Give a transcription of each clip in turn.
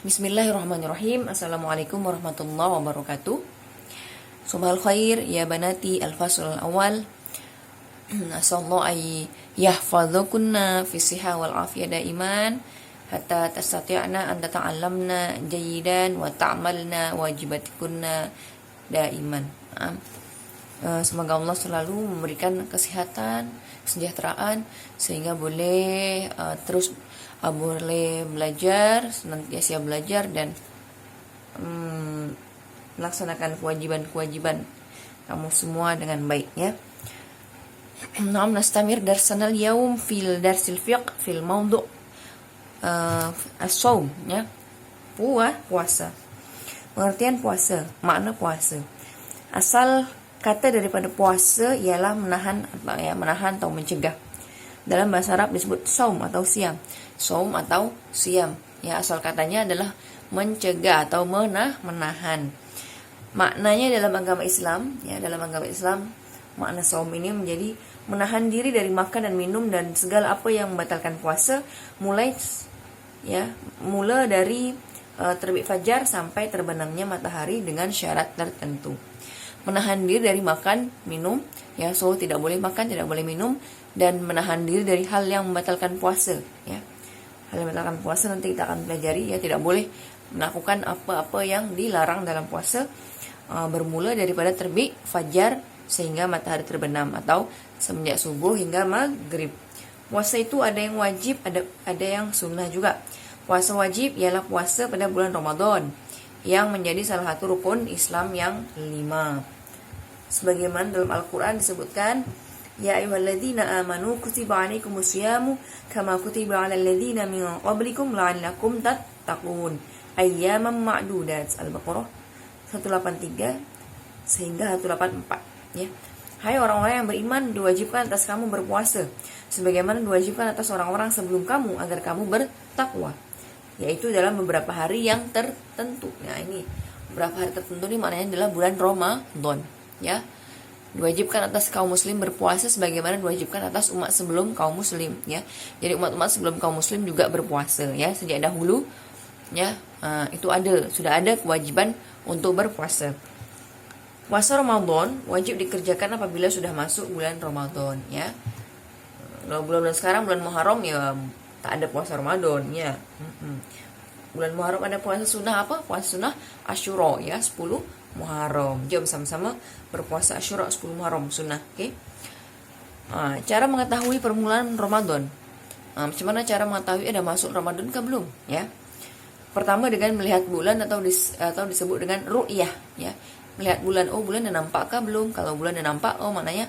Bismillahirrahmanirrahim. Assalamualaikum warahmatullahi wabarakatuh. Subhal khair ya banati al-fasl al-awwal. Asallahu ay yahfazukunna fi siha wal afiyah daiman hatta tastati'na an tata'allamna jayidan wa ta'malna wajibatikunna daiman. Semoga Allah selalu memberikan kesehatan, kesejahteraan sehingga boleh boleh belajar, senantiasa belajar dan melaksanakan kewajiban-kewajiban kamu semua dengan baik ya. Naam nastamir darsana al-yawm fil darsil fiqh fil mawdu' as-shaum ya. Puasa. Pengertian puasa, makna puasa. Asal kata daripada puasa ialah menahan atau mencegah. Dalam bahasa Arab disebut saum atau siam. Saum atau siam. Ya, asal katanya adalah mencegah atau menahan. Maknanya dalam agama Islam, makna saum ini menjadi menahan diri dari makan dan minum dan segala apa yang membatalkan puasa, mula dari terbit fajar sampai terbenamnya matahari dengan syarat tertentu. Menahan diri dari makan, minum, ya, so tidak boleh makan, tidak boleh minum, dan menahan diri dari hal yang membatalkan puasa, ya. Hal yang membatalkan puasa nanti kita akan pelajari, ya, tidak boleh melakukan apa-apa yang dilarang dalam puasa, bermula daripada terbit fajar sehingga matahari terbenam atau semenjak subuh hingga maghrib. Puasa itu ada yang wajib, ada yang sunnah juga. Puasa wajib ialah puasa pada bulan Ramadan yang menjadi salah satu rukun Islam yang 5. Sebagaimana dalam Al-Quran disebutkan, Ya ayyuhalladzina amanu kutiba alaikumus syiyamu kama kutiba alal ladzina min qablikum la'allakum tattaqun ayyaman ma'dudat. Al-Baqarah 183 sehingga 184 ya. Hai orang-orang yang beriman, diwajibkan atas kamu berpuasa sebagaimana diwajibkan atas orang-orang sebelum kamu agar kamu bertakwa, yaitu dalam beberapa hari yang tertentu. Nah, ini beberapa hari tertentu ini maknanya adalah bulan Ramadan ya. Diwajibkan atas kaum muslim berpuasa sebagaimana diwajibkan atas umat sebelum kaum muslim ya. Jadi umat-umat sebelum kaum muslim juga berpuasa ya, sejak dahulu ya. Itu sudah ada kewajiban untuk berpuasa. Puasa Ramadan wajib dikerjakan apabila sudah masuk bulan Ramadan ya. Kalau bulan sekarang bulan Muharram ya tak ada puasa Ramadan ya. Bulan Muharram ada puasa sunnah apa? Puasa sunnah Asyura ya, 10 Muharram. Jom sama-sama berpuasa Asyura 10 Muharram sunnah, oke? Cara mengetahui permulaan Ramadan. Macam mana cara mengetahui ada masuk Ramadan ke belum ya? Pertama dengan melihat bulan atau disebut dengan ru'yah ya. Melihat bulan, bulan dah nampak kah belum? Kalau bulan dah nampak, maknanya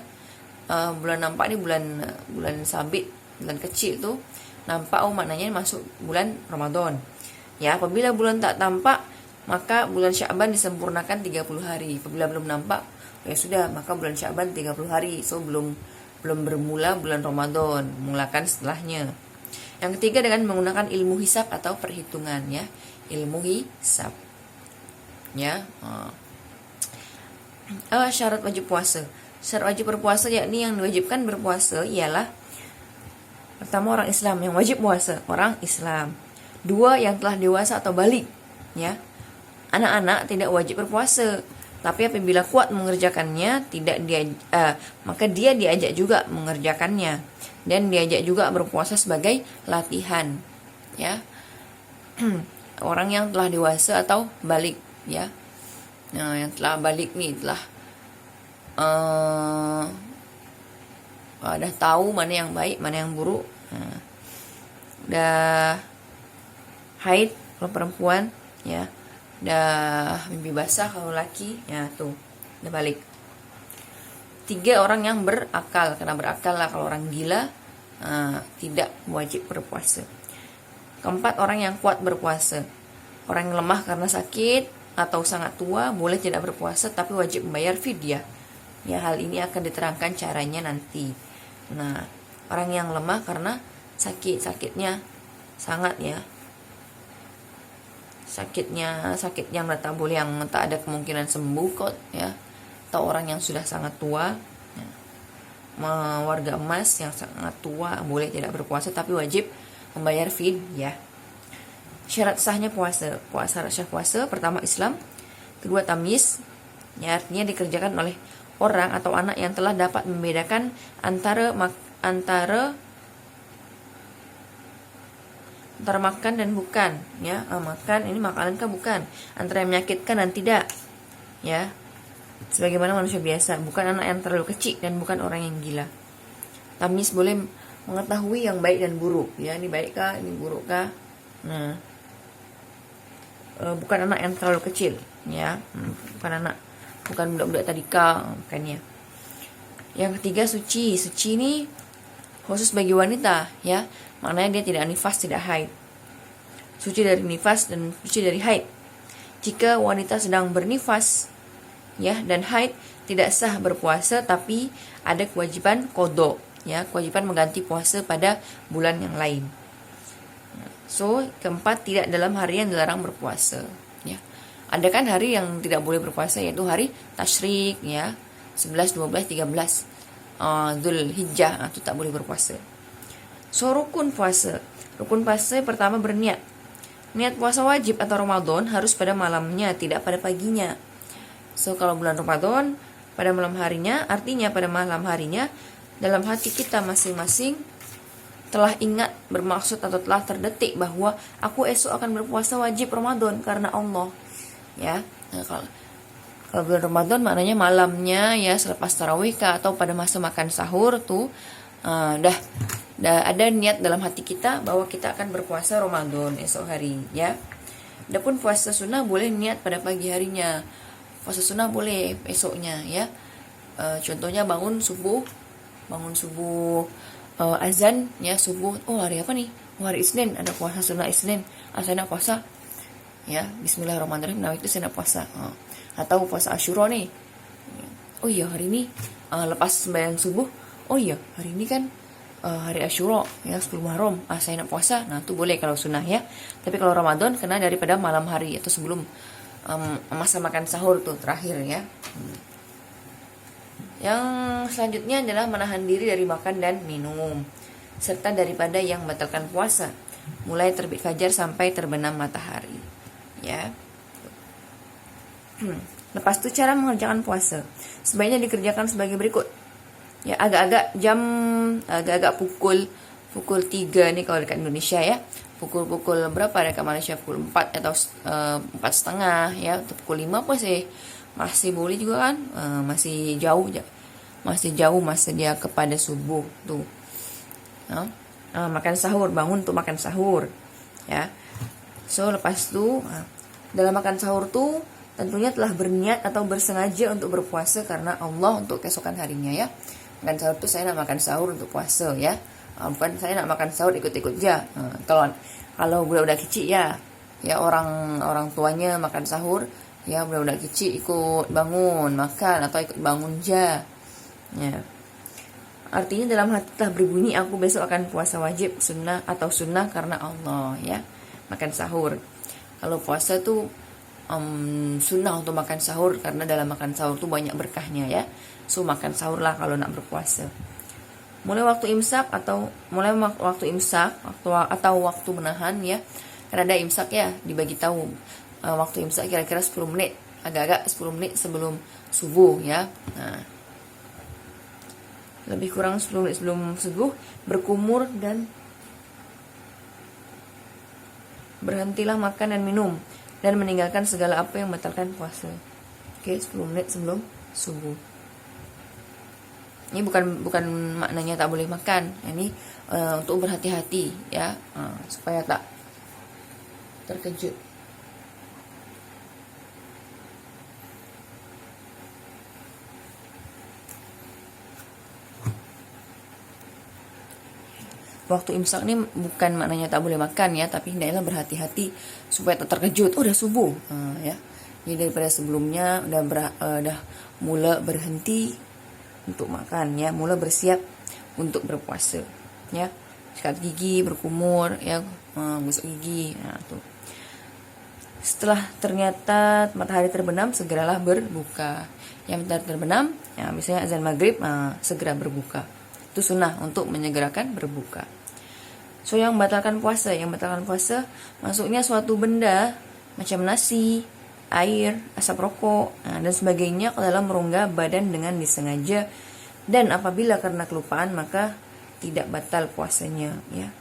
bulan nampak ni bulan sabit, bulan kecil tu nampak, maknanya masuk bulan Ramadan. Ya, apabila bulan tak tampak, maka bulan Sya'ban disempurnakan 30 hari. Apabila belum nampak, ya sudah, maka bulan Sya'ban 30 hari. So belum bermula bulan Ramadan, mulakan setelahnya. Yang ketiga dengan menggunakan ilmu hisab atau perhitungan ya. Ilmu hisab. Ya. Syarat wajib puasa. Syarat wajib berpuasa yakni yang diwajibkan berpuasa ialah pertama orang Islam yang wajib puasa, orang Islam. 2 yang telah dewasa atau balik ya. Anak-anak tidak wajib berpuasa, tapi apabila kuat mengerjakannya maka dia diajak juga mengerjakannya dan diajak juga berpuasa sebagai latihan ya. Orang yang telah dewasa atau balik ya. Nah, yang telah balik nih telah dah tahu mana yang baik, mana yang buruk. Dah haid kalau perempuan ya, dah mimpi basah kalau laki ya, tuh dah balik. 3 orang yang berakal, karena berakal lah. Kalau orang gila tidak wajib berpuasa. 4 orang yang kuat berpuasa. Orang yang lemah karena sakit atau sangat tua boleh tidak berpuasa tapi wajib membayar fidyah ya. Hal ini akan diterangkan caranya nanti. Nah, orang yang lemah karena sakitnya sangat ya, sakit yang tak boleh, yang tak ada kemungkinan sembuh kok ya, atau orang yang sudah sangat tua ya. Warga emas yang sangat tua boleh tidak berpuasa tapi wajib membayar fidyah. Syarat sahnya puasa. Syarat sah puasa pertama Islam, kedua tamyiz, ya artinya dikerjakan oleh orang atau anak yang telah dapat membedakan antara makan dan bukan, ya. Makan ini makanan kah bukan, antara yang menyakitkan dan tidak, ya. Sebagaimana manusia biasa, bukan anak yang terlalu kecil dan bukan orang yang gila. Tamyiz boleh mengetahui yang baik dan buruk, ya, ini baik kah, ini buruk kah. Nah, bukan anak yang terlalu kecil, ya, bukan budak-budak tadika, bukannya. Yang ketiga suci ini khusus bagi wanita, ya, maknanya dia tidak nifas, tidak haid. Suci dari nifas dan suci dari haid. Jika wanita sedang bernifas, ya, dan haid, tidak sah berpuasa, tapi ada kewajiban qadha, ya, kewajiban mengganti puasa pada bulan yang lain. So, keempat, tidak dalam hari yang dilarang berpuasa, ya. Ada kan hari yang tidak boleh berpuasa, yaitu hari tasyrik, ya, 11, 12, 13 Dzulhijjah, itu tak boleh berpuasa. So, rukun puasa pertama berniat. Niat puasa wajib atau Ramadan harus pada malamnya, tidak pada paginya. So, kalau bulan Ramadan pada malam harinya, artinya pada malam harinya dalam hati kita masing-masing telah ingat, bermaksud atau telah terdetik bahwa aku esok akan berpuasa wajib Ramadan karena Allah, ya. Nah, kalau bulan Ramadan maknanya malamnya, ya, selepas tarawih atau pada masa makan sahur tuh dah ada niat dalam hati kita bahwa kita akan berpuasa Ramadan esok hari, ya. Adapun puasa sunnah boleh niat pada pagi harinya. Puasa sunnah boleh esoknya, ya. Contohnya bangun subuh azan, ya, subuh, oh hari apa nih, hari Isnin, ada puasa sunnah Isnin, saya nak puasa, ya, bismillahirrahmanirrahim, nah itu saya nak puasa. Atau puasa Asyura nih, oh iya hari ini lepas sembahyang subuh, oh iya hari ini kan hari Asyura, ya, 10 Muharram, saya nak puasa. Nah itu boleh kalau sunnah, ya. Tapi kalau Ramadan kena daripada malam hari atau sebelum masa makan sahur tuh terakhir, ya. Yang selanjutnya adalah menahan diri dari makan dan minum, serta daripada yang membatalkan puasa, mulai terbit fajar sampai terbenam matahari, ya. Lepas itu cara mengerjakan puasa sebaiknya dikerjakan sebagai berikut, ya. Agak-agak pukul 3 nih kalau dekat Indonesia, ya. Pukul berapa dekat Malaysia, pukul 4 atau 4:30, ya, atau pukul 5 pun masih boleh juga kan, masih jauh masa dia kepada subuh tuh, ya. Makan sahur, bangun untuk makan sahur, ya. So lepas itu dalam makan sahur tuh tentunya telah berniat atau bersengaja untuk berpuasa karena Allah untuk keesokan harinya, ya. Makan sahur tuh saya nak makan sahur untuk puasa, ya. Bukan saya nak makan sahur ikut-ikut aja. Kalau budak-budak kecil, ya orang tuanya makan sahur, ya, budak-budak kecil ikut bangun makan atau ikut bangun aja, ya. Artinya dalam hati telah berbunyi aku besok akan puasa wajib sunnah atau sunnah karena Allah, ya. Makan sahur. Kalau puasa tuh sunnah untuk makan sahur karena dalam makan sahur tuh banyak berkahnya, ya. So makan sahur lah kalau nak berpuasa. Mulai waktu imsak atau waktu menahan, ya. Karena ada imsak, ya, dibagi tahu waktu imsak kira-kira 10 menit, agak-agak 10 menit sebelum subuh, ya. Nah, lebih kurang 10 menit sebelum subuh berkumur dan berhentilah makan dan minum dan meninggalkan segala apa yang membatalkan puasa. Oke, 10 menit sebelum subuh. Ini bukan maknanya tak boleh makan. Ini untuk berhati-hati, ya, supaya tak terkejut. Waktu imsak ini bukan maknanya tak boleh makan, ya, tapi hendaklah berhati-hati supaya tak terkejut. Oh, udah subuh, ya. Jadi daripada sebelumnya udah mula berhenti untuk makan, ya, mula bersiap untuk berpuasa, ya. Sikat gigi, berkumur, ya, gosok gigi, nah tuh. Setelah ternyata matahari terbenam, segeralah berbuka. Yang matahari terbenam, ya, misalnya azan maghrib, segera berbuka. Itu sunnah untuk menyegerakan berbuka. So yang membatalkan puasa, masuknya suatu benda macam nasi, air, asap rokok, dan sebagainya ke dalam rongga badan dengan disengaja, dan apabila karena kelupaan maka tidak batal puasanya, ya.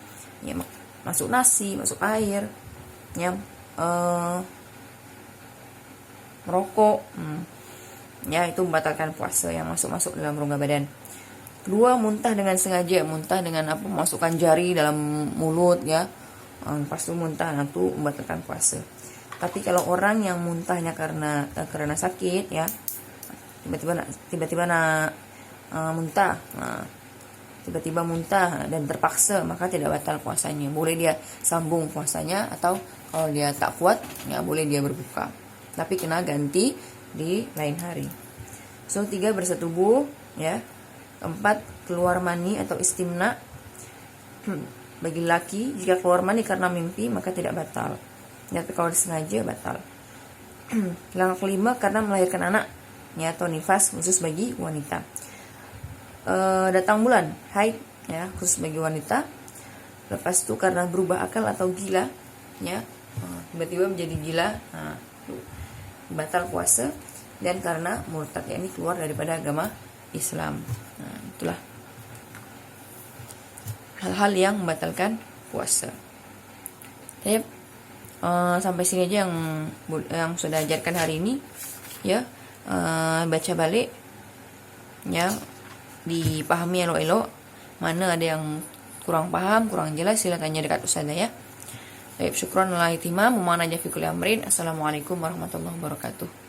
Ya, masuk nasi, masuk air, ya, merokok, ya itu membatalkan puasa yang masuk dalam rongga badan. Kedua, muntah dengan sengaja, muntah dengan apa, masukkan jari dalam mulut, ya, pas itu muntah, itu membatalkan puasa. Tapi kalau orang yang muntahnya karena sakit, ya, tiba-tiba muntah, tiba-tiba muntah dan terpaksa, maka tidak batal puasanya. Boleh dia sambung puasanya, atau kalau dia tak kuat, ya boleh dia berbuka. Tapi kena ganti di lain hari. So 3, bersetubuh, ya. 4, keluar mani atau istimna. Bagi laki, jika keluar mani karena mimpi maka tidak batal. Ya, tapi kalau disengaja batal. Yang kelima, karena melahirkan anak, ya, atau nifas, khusus bagi wanita. Datang bulan, haid, ya, khusus bagi wanita. Lepas itu karena berubah akal atau gila, ya, tiba-tiba menjadi gila, batal puasa. Dan karena murtad, ya, ini keluar daripada agama Islam. Itulah hal-hal yang membatalkan puasa. Baik, sampai sini aja yang sudah ajarkan hari ini, ya. Baca balik, ya, dipahami elok-elok. Mana ada yang kurang paham, kurang jelas, sila tanya dekat ustazah, ya. Baik, syukran ala ihtimam, wa ma naja fi kulli amrin. Assalamualaikum warahmatullahi wabarakatuh.